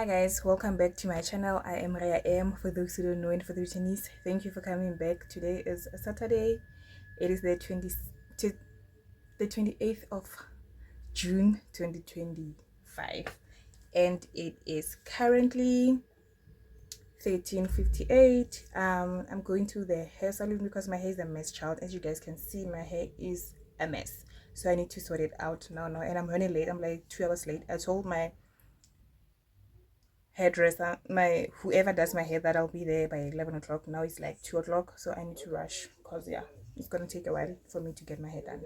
guys, welcome back to my channel. I am Reaah M, for those who don't know, and for the Chinese, thank you for coming back. Today is a Saturday. It is the 28th of June 2025 and it is currently 13:58. I'm going to the hair salon because my hair is a mess, child. As you guys can see, my hair is a mess, so I need to sort it out now, and I'm running late. I'm like 2 hours late. I told my hairdresser, whoever does my hair, that I'll be there by 11 o'clock. Now it's like 2 o'clock, so I need to rush because yeah, it's gonna take a while for me to get my hair done.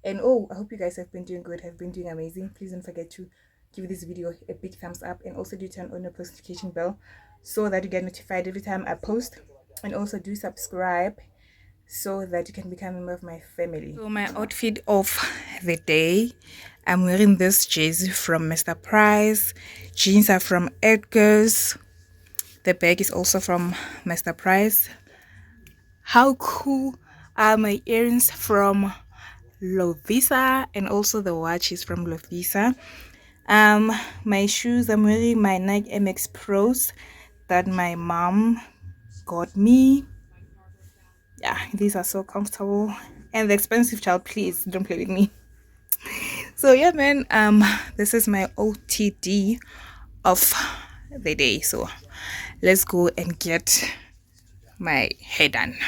And oh, I hope you guys have been doing good, have been doing amazing. Please don't forget to give this video a big thumbs up, and also do turn on your post notification bell so that you get notified every time I post, and also do subscribe so that you can become a member of my family. So my outfit of the day, I'm wearing this jersey from Mr. Price. Jeans are from Edgar's. The bag is also from Mr. Price. How cool are my earrings from Lovisa, and also the watch is from Lovisa. My shoes, I'm wearing my Nike MX Pros that my mom got me. Yeah, these are so comfortable, and the expensive, child, please don't play with me. So yeah, man, this is my OTD of the day, so let's go and get my hair done.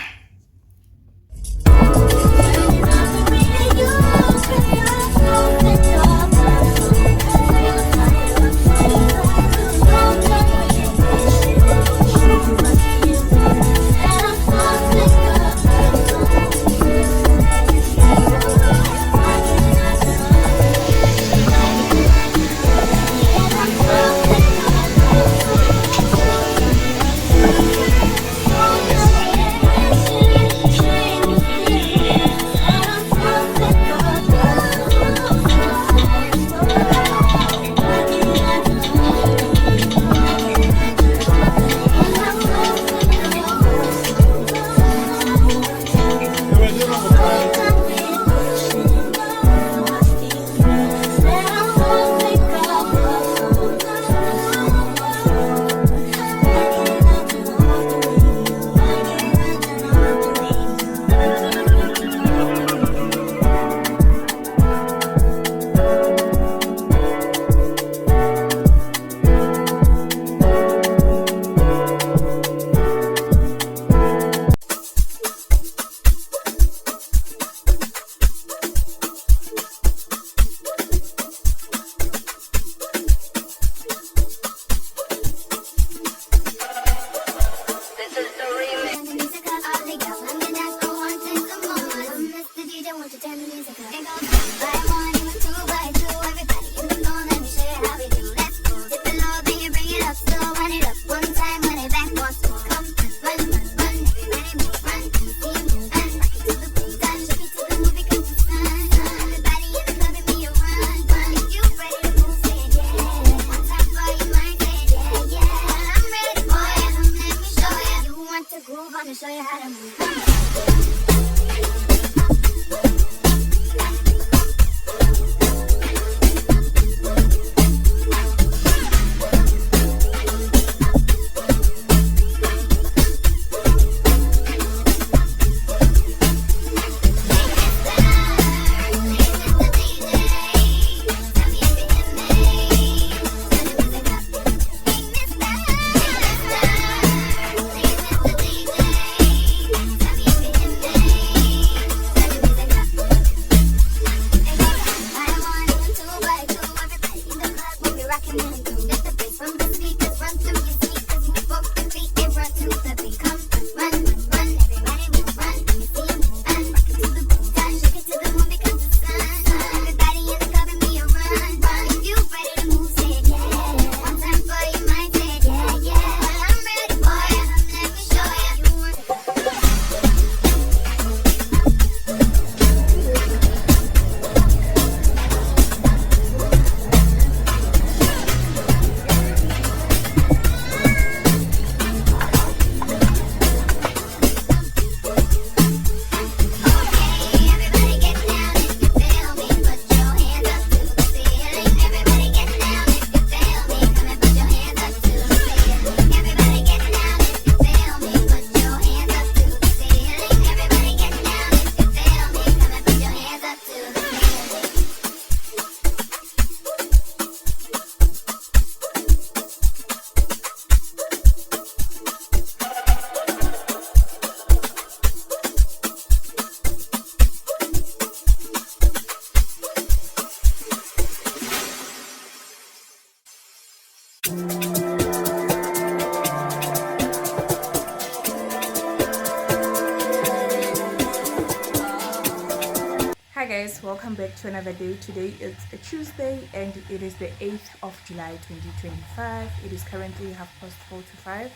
welcome back to another day. Today is a Tuesday and it is the 8th of July 2025. It is currently 4:45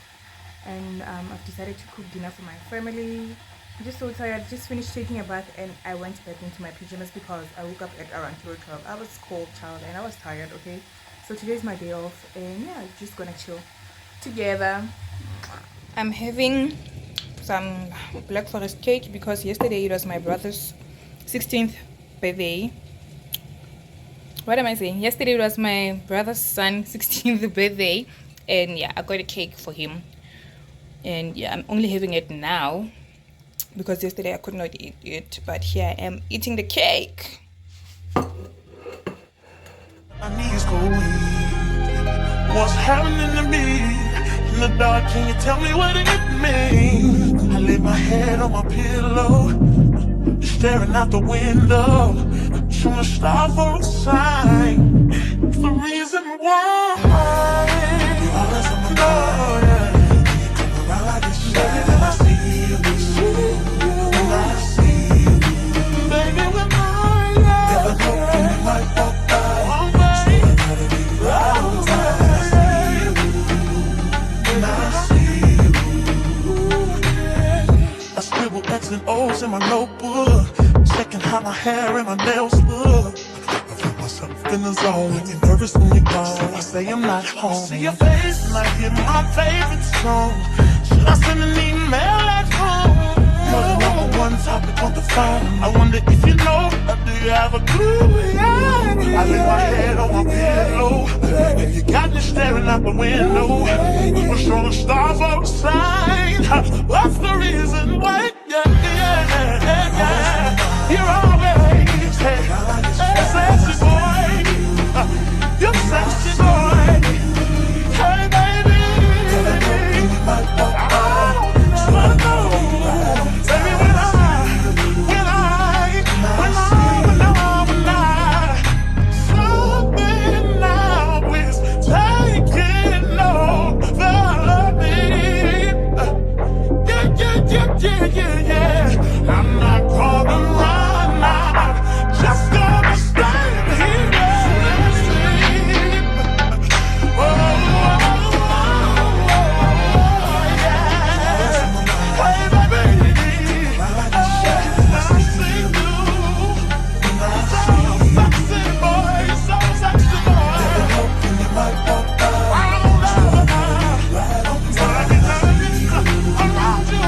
and I've decided to cook dinner for my family. I'm just so tired. Just finished taking a bath and I went back into my pajamas because I woke up at around 2 o'clock. I was cold, child, and I was tired. Okay, so today's my day off and yeah, just gonna chill together. I'm having some black forest cake because yesterday it was my brother's 16th birthday. What am I saying? Yesterday it was my brother's son's 16th birthday, and yeah, I got a cake for him. And yeah, I'm only having it now because yesterday I could not eat it, but here I am eating the cake. My knees go weak. What's happening to me? In the dark, can you tell me what it means? I lay my head on my pillow, staring out the window, trying to stop for a sign. It's the reason why you always on my mind. You come around like it's shy. When I see you, when I see you, baby, when I never know when you might walk by. So I gotta be right on time. When I see you, when I see you, I scribble X and O's in my notebook, checking how my hair and my nails look. I feel myself in the zone, getting nervous when you're gone. I say I'm not home. I see your face and I hear my favorite song. Should I send an email at home? You're the number one topic on the phone. I wonder if you know, or do you have a clue? Yeah. I lay my head on my pillow, and you got me staring out the window. We're trying to start for a sign. What's the reason why? You're always sexy boy. You're sexy boy. Hey baby, I don't know. Baby, when something now is taking over me. Yeah. I'm not gonna run out, just gonna stand here and sleep. Yeah. Hey, baby, I see you. So sexy boy, so sexy boy. I don't know, but I can have it around you.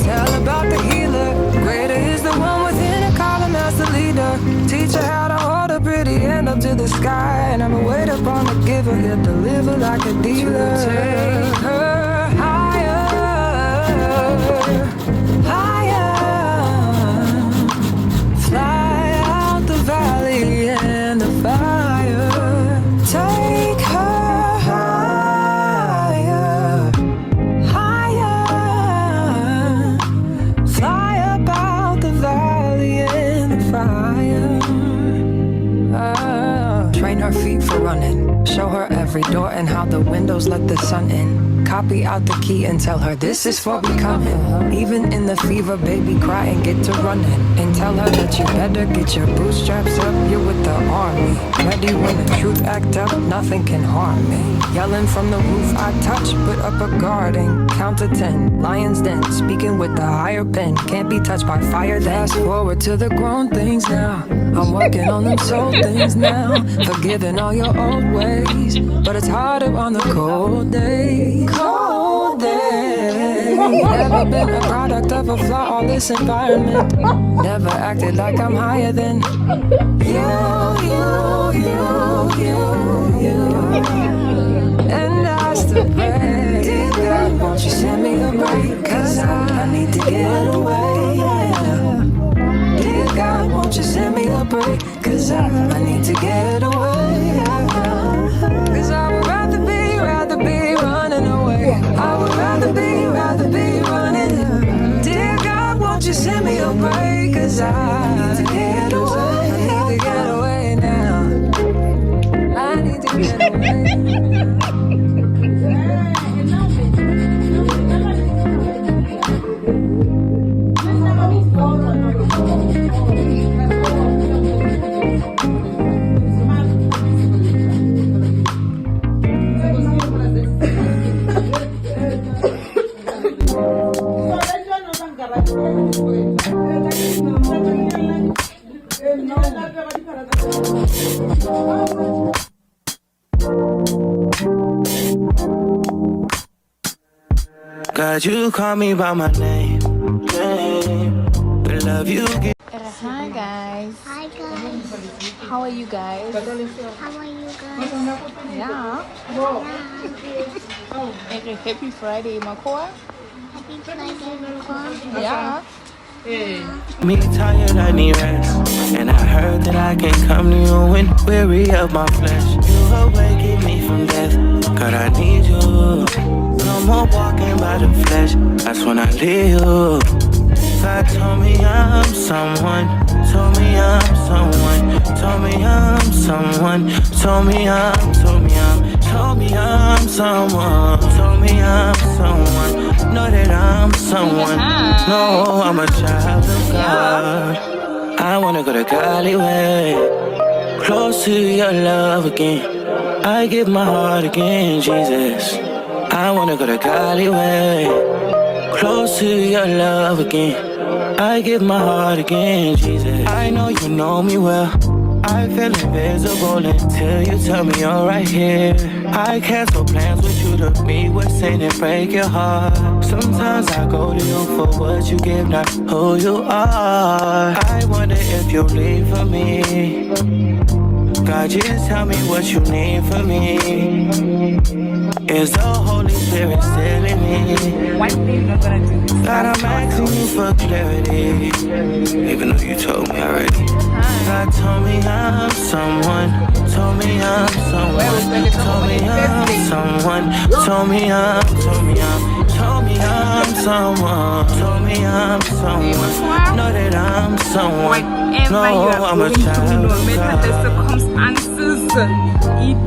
Tell about the healer. Greater is the one within her, call him as the leader. Teach her how to hold a pretty hand up to the sky. Never wait upon the giver, he'll deliver like a dealer. Take her higher, higher. Fly out the valley and the fire. Take her higher, higher. Fly about the valley in the fire. Train her feet for running. Show her every door and how the windows let the sun in. Copy out the key and tell her this is for becoming. Even in the fever, baby, cry and get to running. And tell her that you better get your bootstraps up. You're with the army, ready when the truth act up. Nothing can harm me. Yelling from the roof, I touch, put up a guard and count to 10. Lions den, speaking with the higher pen. Can't be touched by fire. Fast forward to the grown things now. I'm working on them soul things now. Forgiving all your old ways, but it's harder on the cold days. Cold days. Never been a product of a flawless environment. Never acted like I'm higher than you. And I still pray, dear God, won't you send me a break? Cause I need to get away. Dear God, won't you send me a break? Cause I need to get away. Cause I would rather be God, you call me by my name. The love you give. Hi guys. Hi guys. How are you guys? How are you guys? Yeah. Happy Friday, Makoa. Happy Friday, Nicole. Yeah. Me tired, I need rest. And I heard that I can come to you when weary of my flesh. You awaken me from death. God, I need you. No more walking by the flesh. That's when I leave you. God told me I'm someone. Told me I'm someone. Told me I'm someone. Told me I'm. Told me I'm someone. Told me I'm someone. Know that I'm someone. No, I'm a child of God. I wanna go to Cali way. Close to your love again. I give my heart again, Jesus. I wanna go to Cali way. Close to your love again. I give my heart again, Jesus. I know you know me well. I feel invisible until you tell me you're right here. I cancel plans with you to meet with Saint and break your heart. Sometimes I go to you for what you give, not who you are. I wonder if you'll leave for me. God, just tell me what you need from me. Is the Holy Spirit still in me? One thing I'm gonna do is God, I'm asking you for clarity, even though you told me already. God told me I'm someone. Told me I'm someone. Told me I'm someone. Told me I'm. Told me I'm. Told me I'm someone. Told me I'm someone. Know that I'm someone. No, I'm a child no of matter the God. circumstances, it